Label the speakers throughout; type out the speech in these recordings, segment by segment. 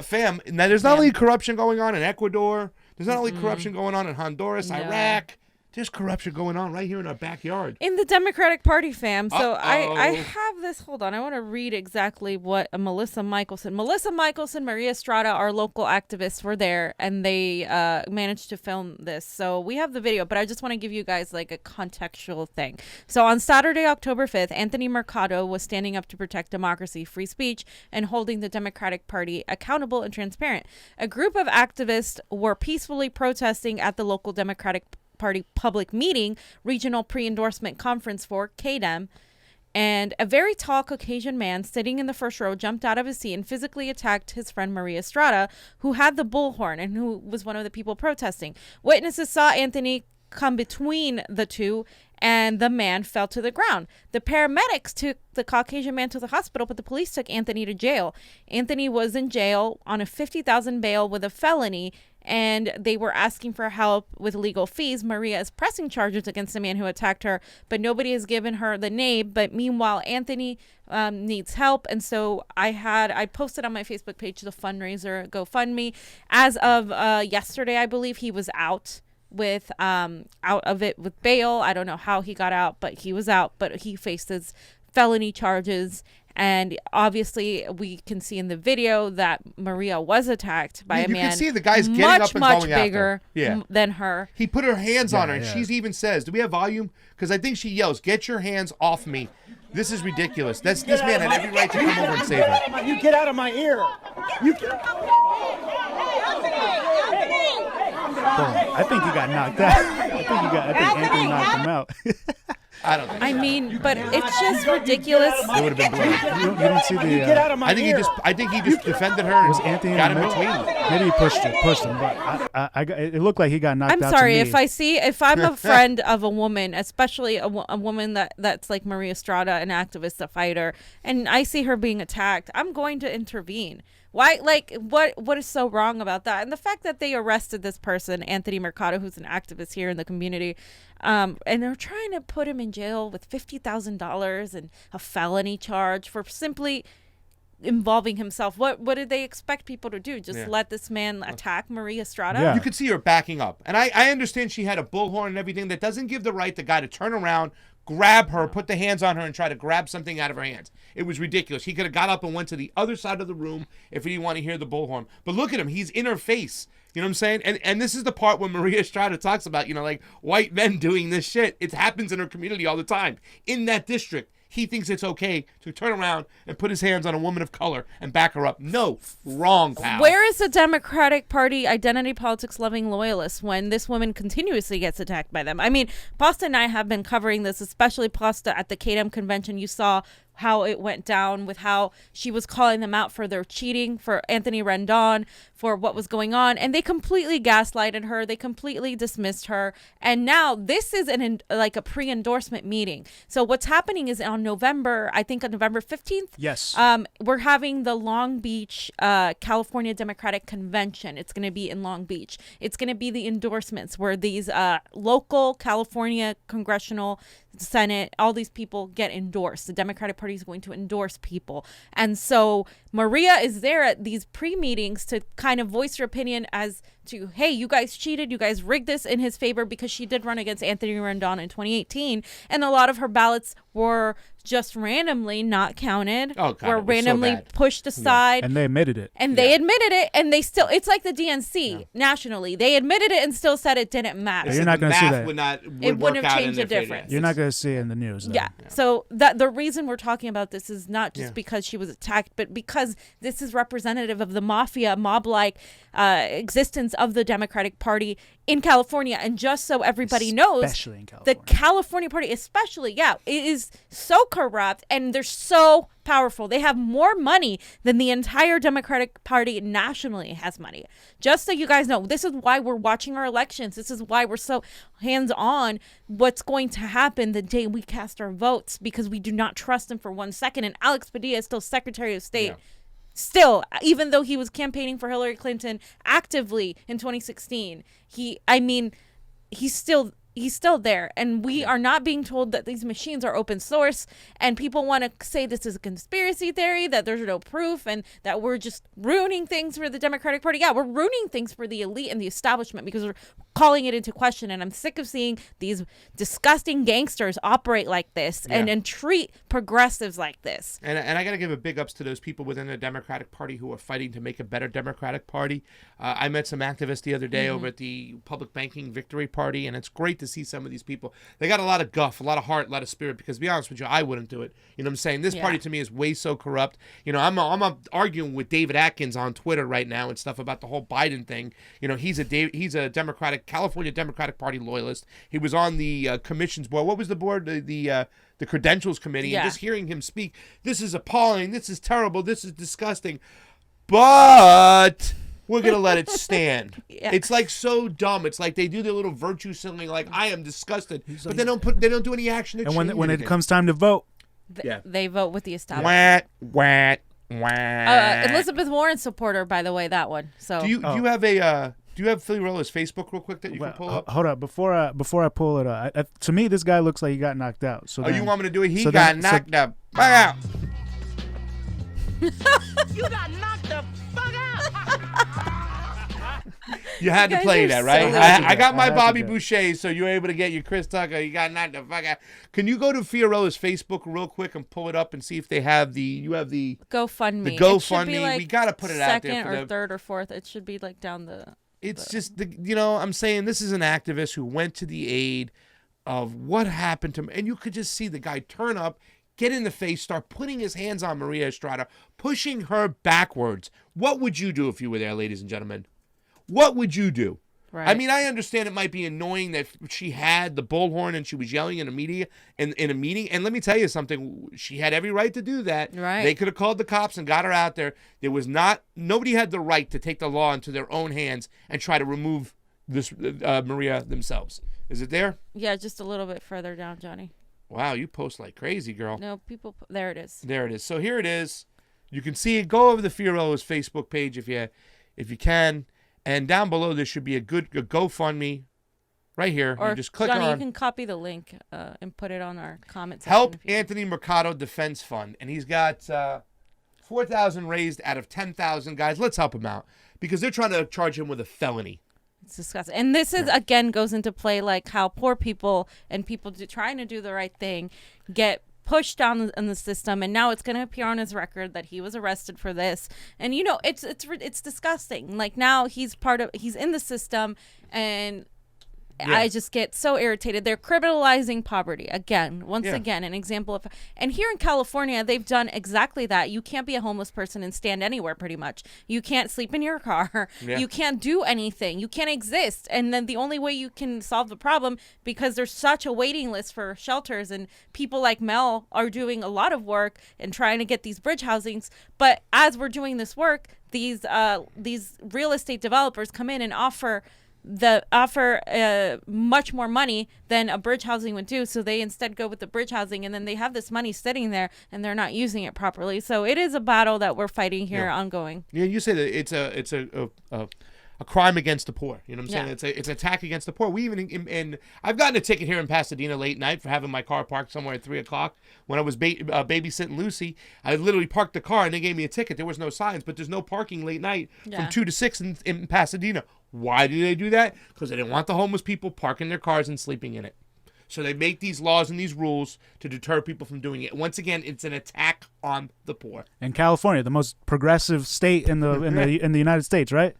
Speaker 1: Fam, now there's not only corruption going on in Ecuador, there's not only corruption going on in Honduras, Iraq. There's corruption going on right here in our backyard.
Speaker 2: In the Democratic Party, fam. So I have this. Hold on. I want to read exactly what Melissa Michelson, Maria Estrada, our local activists, were there, and they managed to film this. So we have the video, but I just want to give you guys like a contextual thing. So on Saturday, October 5th, Anthony Mercado was standing up to protect democracy, free speech, and holding the Democratic Party accountable and transparent. A group of activists were peacefully protesting at the local Democratic Party public meeting, regional pre-endorsement conference for KDEM, and a very tall Caucasian man sitting in the first row jumped out of his seat and physically attacked his friend Maria Estrada, who had the bullhorn and who was one of the people protesting. Witnesses saw Anthony come between the two, and the man fell to the ground. The paramedics took the Caucasian man to the hospital, but the police took Anthony to jail. Anthony was in jail on a $50,000 bail with a felony, and they were asking for help with legal fees. Maria is pressing charges against the man who attacked her, but nobody has given her the name. But meanwhile, Anthony needs help, and so I posted on my Facebook page the fundraiser GoFundMe. As of yesterday, I believe he was out of it with bail. I don't know how he got out, but he was out. But he faces felony charges. And obviously, we can see in the video that Maria was attacked by a man. You can see the guy's getting up and much bigger than her.
Speaker 1: He put her hands on her, and she even says, "Do we have volume?" Because I think she yells, "Get your hands off me!" This is ridiculous. This man had every right to come over and save her.
Speaker 3: You get out of my ear!
Speaker 4: I think he got knocked out. I think Anthony knocked him out.
Speaker 1: I don't think.
Speaker 2: I mean, but it's just ridiculous.
Speaker 1: It would have been blood.
Speaker 4: You don't see the.
Speaker 3: Get out of my ear.
Speaker 1: I think he just defended her.
Speaker 4: Was Anthony
Speaker 1: got him
Speaker 4: in
Speaker 1: between?
Speaker 4: Maybe he pushed him, but it looked like he got knocked out.
Speaker 2: I'm sorry
Speaker 4: to me.
Speaker 2: if I'm a friend of a woman, especially a woman that's like Maria Estrada, an activist, a fighter, and I see her being attacked, I'm going to intervene. Why? Like, what is so wrong about that? And the fact that they arrested this person, Anthony Mercado, who's an activist here in the community, and they're trying to put him in jail with $50,000 and a felony charge for simply involving himself. What did they expect people to do? Just let this man attack Maria Estrada?
Speaker 1: Yeah. You could see her backing up. And I understand she had a bullhorn and everything. That doesn't give the right the guy to turn around, grab her, put the hands on her, and try to grab something out of her hands. It was ridiculous. He could have got up and went to the other side of the room if he didn't want to hear the bullhorn. But look at him. He's in her face. You know what I'm saying? And this is the part when Maria Estrada talks about, like white men doing this shit. It happens in her community all the time. In that district, he thinks it's okay to turn around and put his hands on a woman of color and back her up. No, wrong, pal.
Speaker 2: Where is the Democratic Party identity politics loving loyalists when this woman continuously gets attacked by them? I mean, Pasta and I have been covering this, especially Pasta at the KDEM convention. You saw how it went down with how she was calling them out for their cheating, for Anthony Rendon, for what was going on. And they completely gaslighted her. They completely dismissed her. And now this is like a pre-endorsement meeting. So what's happening is on November 15th.
Speaker 4: Yes.
Speaker 2: We're having the Long Beach, California Democratic Convention. It's going to be in Long Beach. It's going to be the endorsements where these local California congressional Senate, all these people get endorsed. The Democratic Party is going to endorse people. And so Maria is there at these pre-meetings to kind of voice her opinion as to, hey, you guys cheated, you guys rigged this in his favor, because she did run against Anthony Rendon in 2018. And a lot of her ballots were just randomly not counted, were randomly pushed aside.
Speaker 4: And they admitted it.
Speaker 2: And they admitted it, and they still, it's like the DNC nationally. They admitted it and still said it didn't matter.
Speaker 4: You're not going to see that.
Speaker 2: It wouldn't have changed the difference.
Speaker 4: You're not going to see it in the news.
Speaker 2: Yeah. So the reason we're talking about this is not just because she was attacked, but because this is representative of the mafia, mob-like existence of the Democratic Party in California. And just so everybody knows,
Speaker 4: especially in California,
Speaker 2: the California Party, especially, it is so corrupt, and they're so powerful. They have more money than the entire Democratic Party nationally has money. Just so you guys know, this is why we're watching our elections. This is why we're so hands-on what's going to happen the day we cast our votes, because we do not trust them for 1 second. And Alex Padilla is still Secretary of State. Still, even though he was campaigning for Hillary Clinton actively in 2016, he's still he's still there, and we are not being told that these machines are open source, and people want to say this is a conspiracy theory, that there's no proof, and that we're just ruining things for the Democratic Party. Yeah, we're ruining things for the elite and the establishment because we're calling it into question, and I'm sick of seeing these disgusting gangsters operate like this and treat progressives like this.
Speaker 1: And I got to give a big ups to those people within the Democratic Party who are fighting to make a better Democratic Party. I met some activists the other day over at the Public Banking Victory Party, and it's great to see some of these people. They got a lot of guff, a lot of heart, a lot of spirit, because to be honest with you, I wouldn't do it. You know what I'm saying? This party to me is way so corrupt. You know, I'm arguing with David Atkins on Twitter right now and stuff about the whole Biden thing. You know, he's a California Democratic Party loyalist. He was on the commissions board. What was the board? The credentials committee. And just hearing him speak, this is appalling. This is terrible. This is disgusting. But we're going to let it stand. It's like so dumb. It's like they do their little virtue signaling like, I am disgusted. But they don't do any action to change
Speaker 4: when
Speaker 1: anything.
Speaker 4: it comes time to vote,
Speaker 2: they vote with the establishment. Elizabeth Warren supporter, by the way, that one. So
Speaker 1: do you have a do you have Fiorella's Facebook real quick that you can pull up?
Speaker 4: Hold up, before I pull it up. To me, this guy looks like he got knocked out. So
Speaker 1: you want me to do it? He got knocked up. Fuck out.
Speaker 3: You got knocked the fuck out.
Speaker 1: You had to play that, right?
Speaker 2: So
Speaker 1: I got my Bobby Boucher, so you were able to get your Chris Tucker. You got knocked the fuck out. Can you go to Fiorella's Facebook real quick and pull it up and see if they have the
Speaker 2: GoFundMe.
Speaker 1: The GoFundMe. Like we got to put it out there.
Speaker 2: Second or third or fourth. It should be like down the...
Speaker 1: It's just, I'm saying this is an activist who went to the aid of what happened to him. And you could just see the guy turn up, get in the face, start putting his hands on Maria Estrada, pushing her backwards. What would you do if you were there, ladies and gentlemen? What would you do?
Speaker 2: Right.
Speaker 1: I mean, I understand it might be annoying that she had the bullhorn and she was yelling in a media in a meeting. And let me tell you something. She had every right to do that.
Speaker 2: Right.
Speaker 1: They could have called the cops and got her out there. Nobody had the right to take the law into their own hands and try to remove this Maria themselves. Is it there?
Speaker 2: Yeah, just a little bit further down, Johnny.
Speaker 1: Wow, you post like crazy, girl.
Speaker 2: No, people. There it is.
Speaker 1: There it is. So here it is. You can see it. Go over the Fiorella's Facebook page if you can. And down below, there should be a GoFundMe right here.
Speaker 2: Or
Speaker 1: you just click
Speaker 2: Johnny,
Speaker 1: on.
Speaker 2: you can copy the link and put it on our comment section.
Speaker 1: Help Anthony Mercado Defense Fund. And he's got $4,000 raised out of $10,000. Guys, let's help him out because they're trying to charge him with a felony.
Speaker 2: It's disgusting. And this is, again, goes into play like how poor people and people trying to do the right thing get pushed down in the system, and now it's going to appear on his record that he was arrested for this. And it's disgusting. Like now he's in the system, and I just get so irritated. They're criminalizing poverty again. Once again, an example of. And here in California, they've done exactly that. You can't be a homeless person and stand anywhere. Pretty much, you can't sleep in your car. Yeah. You can't do anything. You can't exist. And then the only way you can solve the problem, because there's such a waiting list for shelters, and people like Mel are doing a lot of work and trying to get these bridge housings. But as we're doing this work, these real estate developers come in and offer much more money than a bridge housing would do, so they instead go with the bridge housing, and then they have this money sitting there and they're not using it properly. So it is a battle that we're fighting here, ongoing.
Speaker 1: Yeah, you say that it's a crime against the poor. You know what I'm saying? It's an attack against the poor. We even and I've gotten a ticket here in Pasadena late night for having my car parked somewhere at 3:00 when I was babysitting Lucy. I literally parked the car and they gave me a ticket. There was no signs, but there's no parking late night from 2 to 6 in Pasadena. Why do they do that? Because they didn't want the homeless people parking their cars and sleeping in it. So they make these laws and these rules to deter people from doing it. Once again, it's an attack on the poor.
Speaker 4: In California, the most progressive state in the United States, right?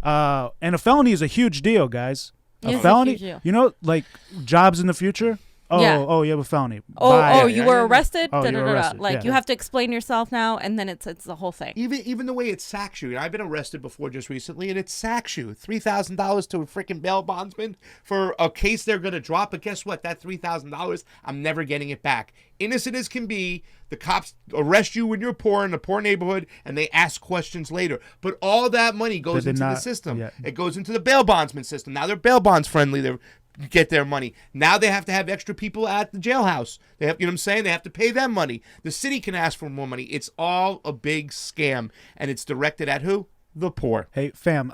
Speaker 4: And a felony is a huge deal, guys. A felony, like jobs in the future. Oh, you have a felony.
Speaker 2: You were arrested.
Speaker 4: Oh, you were arrested.
Speaker 2: Like you have to explain yourself now, and then it's the whole thing.
Speaker 1: Even the way it sacks you. I've been arrested before just recently, and it sacks you $3,000 to a freaking bail bondsman for a case they're gonna drop. But guess what? That $3,000, I'm never getting it back. Innocent as can be, the cops arrest you when you're poor in a poor neighborhood, and they ask questions later. But all that money goes into the system. Yeah. It goes into the bail bondsman system. Now they're bail bonds friendly. They're get their money. Now they have to have extra people at the jailhouse. They have, you know what I'm saying? They have to pay them money. The city can ask for more money. It's all a big scam, and it's directed at who? The poor.
Speaker 4: Hey, fam,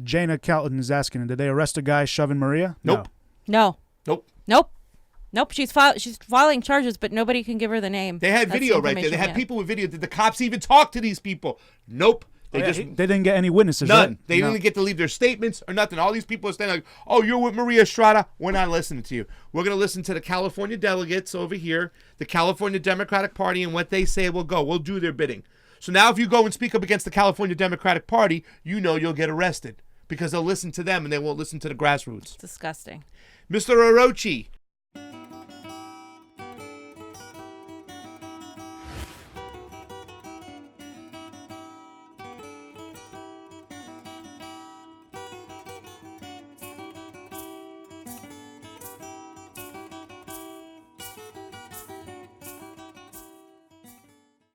Speaker 4: Jana Calton is asking, did they arrest a guy shoving Maria?
Speaker 1: Nope.
Speaker 2: No. Nope. She's filing charges, but nobody can give her the name.
Speaker 1: They had video right there. They had people with video. Did the cops even talk to these people? Nope. They
Speaker 4: didn't get any witnesses.
Speaker 1: None.
Speaker 4: Right?
Speaker 1: They didn't get to leave their statements or nothing. All these people are standing like, oh, you're with Maria Estrada. We're not listening to you. We're going to listen to the California delegates over here, the California Democratic Party, and what they say will go. We'll do their bidding. So now if you go and speak up against the California Democratic Party, you know you'll get arrested because they'll listen to them and they won't listen to the grassroots.
Speaker 2: It's disgusting.
Speaker 1: Mr. Orochi,